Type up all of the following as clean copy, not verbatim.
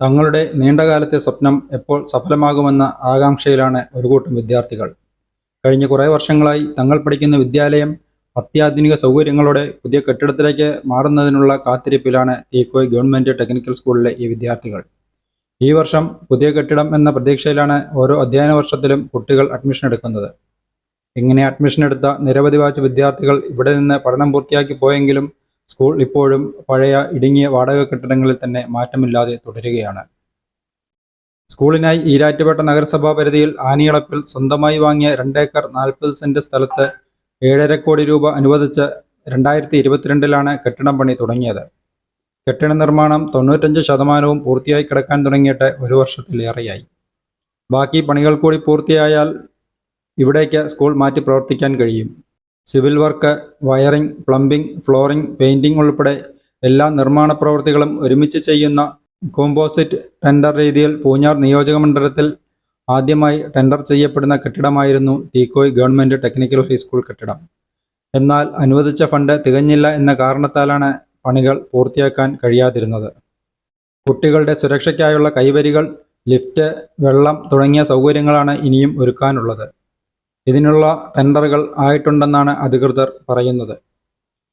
തങ്ങളുടെ നീണ്ടകാലത്തെ സ്വപ്നം എപ്പോൾ സഫലമാകുമെന്ന ആകാംക്ഷയിലാണ് ഒരു കൂട്ടം വിദ്യാർത്ഥികൾ. കഴിഞ്ഞ കുറേ വർഷങ്ങളായി തങ്ങൾ പഠിക്കുന്ന വിദ്യാലയം അത്യാധുനിക സൗകര്യങ്ങളോടെ പുതിയ കെട്ടിടത്തിലേക്ക് മാറുന്നതിനുള്ള കാത്തിരിപ്പിലാണ് തീക്കോയ് ഗവൺമെൻറ് ടെക്നിക്കൽ സ്കൂളിലെ ഈ വിദ്യാർത്ഥികൾ. ഈ വർഷം പുതിയ കെട്ടിടം എന്ന പ്രതീക്ഷയിലാണ് ഓരോ അധ്യയന വർഷത്തിലും കുട്ടികൾ അഡ്മിഷൻ എടുക്കുന്നത്. ഇങ്ങനെ അഡ്മിഷൻ എടുത്ത നിരവധി ബാച്ച് വിദ്യാർത്ഥികൾ ഇവിടെ നിന്ന് പഠനം പൂർത്തിയാക്കി പോയെങ്കിലും സ്കൂൾ ഇപ്പോഴും പഴയ ഇടുങ്ങിയ വാടക കെട്ടിടങ്ങളിൽ തന്നെ മാറ്റമില്ലാതെ തുടരുകയാണ്. സ്കൂളിനായി ഈരാറ്റുപേട്ട നഗരസഭാ പരിധിയിൽ ആനിയളപ്പിൽ സ്വന്തമായി വാങ്ങിയ 2 ഏക്കർ 40 സെന്റ് സ്ഥലത്ത് 7.5 കോടി രൂപ അനുവദിച്ച് 2022 കെട്ടിടം പണി തുടങ്ങിയത്. കെട്ടിട നിർമ്മാണം 95% പൂർത്തിയായി കിടക്കാൻ തുടങ്ങിയിട്ട് ഒരു വർഷത്തിലേറെയായി. ബാക്കി പണികൾ കൂടി പൂർത്തിയായാൽ ഇവിടേക്ക് സ്കൂൾ മാറ്റി പ്രവർത്തിക്കാൻ കഴിയും. Civil work, wiring, plumbing, flooring, painting ഉൾപ്പെടെ എല്ലാ നിർമ്മാണ പ്രവൃത്തികളും ഒരുമിച്ച് ചെയ്യുന്ന കോമ്പോസിറ്റ് ടെൻഡർ രീതിയിൽ പൂഞ്ഞാർ നിയോജക മണ്ഡലത്തിൽ ആദ്യമായി ടെൻഡർ ചെയ്യപ്പെടുന്ന കെട്ടിടമായിരുന്നു തീക്കോയ് ഗവൺമെൻറ് ടെക്നിക്കൽ ഹൈസ്കൂൾ കെട്ടിടം. എന്നാൽ അനുവദിച്ച ഫണ്ട് തികഞ്ഞില്ല എന്ന കാരണത്താലാണ് പണികൾ പൂർത്തിയാക്കാൻ കഴിയാതിരുന്നത്. കുട്ടികളുടെ സുരക്ഷയ്ക്കായുള്ള കൈവരികൾ, ലിഫ്റ്റ്, വെള്ളം തുടങ്ങിയ സൗകര്യങ്ങളാണ് ഇനിയും ഒരുക്കാനുള്ളത്. ഇതിനുള്ള ടെൻഡറുകൾ ആയിട്ടുണ്ടെന്നാണ് അധികൃതർ പറയുന്നത്.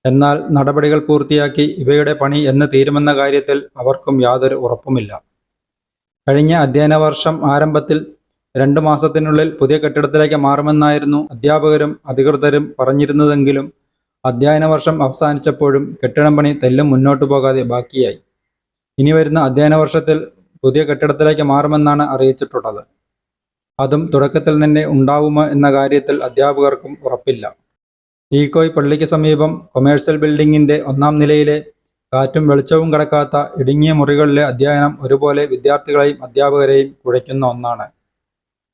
എന്നാൽ നടപടികൾ പൂർത്തിയാക്കി ഇവയുടെ പണി എന്ന് തീരുമെന്ന കാര്യത്തിൽ അവർക്കും യാതൊരു ഉറപ്പുമില്ല. കഴിഞ്ഞ അധ്യയന വർഷം ആരംഭത്തിൽ 2 മാസത്തിനുള്ളിൽ പുതിയ കെട്ടിടത്തിലേക്ക് മാറുമെന്നായിരുന്നു അധ്യാപകരും അധികൃതരും പറഞ്ഞിരുന്നതെങ്കിലും അധ്യയന വർഷം അവസാനിച്ചപ്പോഴും കെട്ടിടം പണി തെല്ലും മുന്നോട്ടു പോകാതെ ബാക്കിയായി. ഇനി വരുന്ന അധ്യയന വർഷത്തിൽ പുതിയ കെട്ടിടത്തിലേക്ക് മാറുമെന്നാണ് അറിയിച്ചിട്ടുള്ളത്. അതും തുടക്കത്തിൽ തന്നെ ഉണ്ടാവുമോ എന്ന കാര്യത്തിൽ അധ്യാപകർക്കും ഉറപ്പില്ല. തീക്കോയ് പള്ളിക്ക് സമീപം കൊമേഴ്സ്യൽ ബിൽഡിങ്ങിൻ്റെ 1-ാം നിലയിലെ കാറ്റും വെളിച്ചവും കടക്കാത്ത ഇടുങ്ങിയ മുറികളിലെ അധ്യയനം ഒരുപോലെ വിദ്യാർത്ഥികളെയും അധ്യാപകരെയും കുഴയ്ക്കുന്ന ഒന്നാണ്.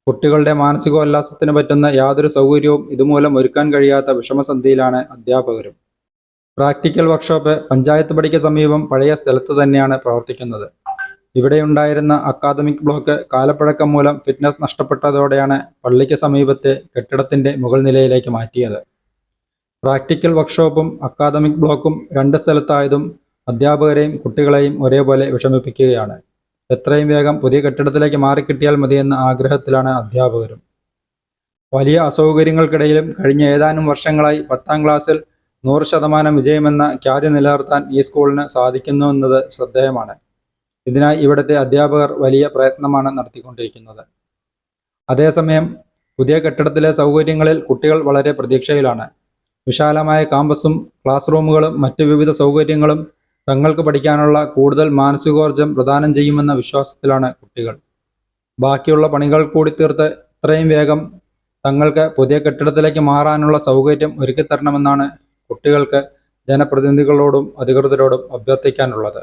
കുട്ടികളുടെ മാനസികോല്ലാസത്തിന് പറ്റുന്ന യാതൊരു സൗകര്യവും ഇതുമൂലം ഒരുക്കാൻ കഴിയാത്ത വിഷമസന്ധിയിലാണ് അധ്യാപകരും. പ്രാക്ടിക്കൽ വർക്ക്ഷോപ്പ് പഞ്ചായത്ത് പടിക്ക് സമീപം പഴയ സ്ഥലത്ത് തന്നെയാണ് പ്രവർത്തിക്കുന്നത്. ഇവിടെയുണ്ടായിരുന്ന അക്കാദമിക് ബ്ലോക്ക് കാലപ്പഴക്കം മൂലം ഫിറ്റ്നസ് നഷ്ടപ്പെട്ടതോടെയാണ് പള്ളിക്ക് സമീപത്തെ കെട്ടിടത്തിൻ്റെ മുകൾ നിലയിലേക്ക് മാറ്റിയത്. പ്രാക്ടിക്കൽ വർക്ക്ഷോപ്പും അക്കാദമിക് ബ്ലോക്കും 2 സ്ഥലത്തായതും അധ്യാപകരെയും കുട്ടികളെയും ഒരേപോലെ വിഷമിപ്പിക്കുകയാണ്. എത്രയും വേഗം പുതിയ കെട്ടിടത്തിലേക്ക് മാറിക്കിട്ടിയാൽ മതിയെന്ന ആഗ്രഹത്തിലാണ് അധ്യാപകരും. വലിയ അസൗകര്യങ്ങൾക്കിടയിലും കഴിഞ്ഞ ഏതാനും വർഷങ്ങളായി 10-ാം ക്ലാസ്സിൽ 100% വിജയമെന്ന ഖ്യാതി നിലനിർത്താൻ ഈ സ്കൂളിന് സാധിക്കുന്നുവെന്നത് ശ്രദ്ധേയമാണ്. ഇതിനായി ഇവിടുത്തെ അധ്യാപകർ വലിയ പ്രയത്നമാണ് നടത്തിക്കൊണ്ടിരിക്കുന്നത്. അതേസമയം പുതിയ കെട്ടിടത്തിലെ സൗകര്യങ്ങളിൽ കുട്ടികൾ വളരെ പ്രതീക്ഷയിലാണ്. വിശാലമായ കാമ്പസും ക്ലാസ് റൂമുകളും മറ്റ് വിവിധ സൗകര്യങ്ങളും തങ്ങൾക്ക് പഠിക്കാനുള്ള കൂടുതൽ മാനസികോർജം പ്രദാനം ചെയ്യുമെന്ന വിശ്വാസത്തിലാണ് കുട്ടികൾ. ബാക്കിയുള്ള പണികൾ കൂടി തീർത്ത് എത്രയും വേഗം തങ്ങൾക്ക് പുതിയ കെട്ടിടത്തിലേക്ക് മാറാനുള്ള സൗകര്യം ഒരുക്കിത്തരണമെന്നാണ് കുട്ടികൾക്ക് ജനപ്രതിനിധികളോടും അധികൃതരോടും അഭ്യർത്ഥിക്കാനുള്ളത്.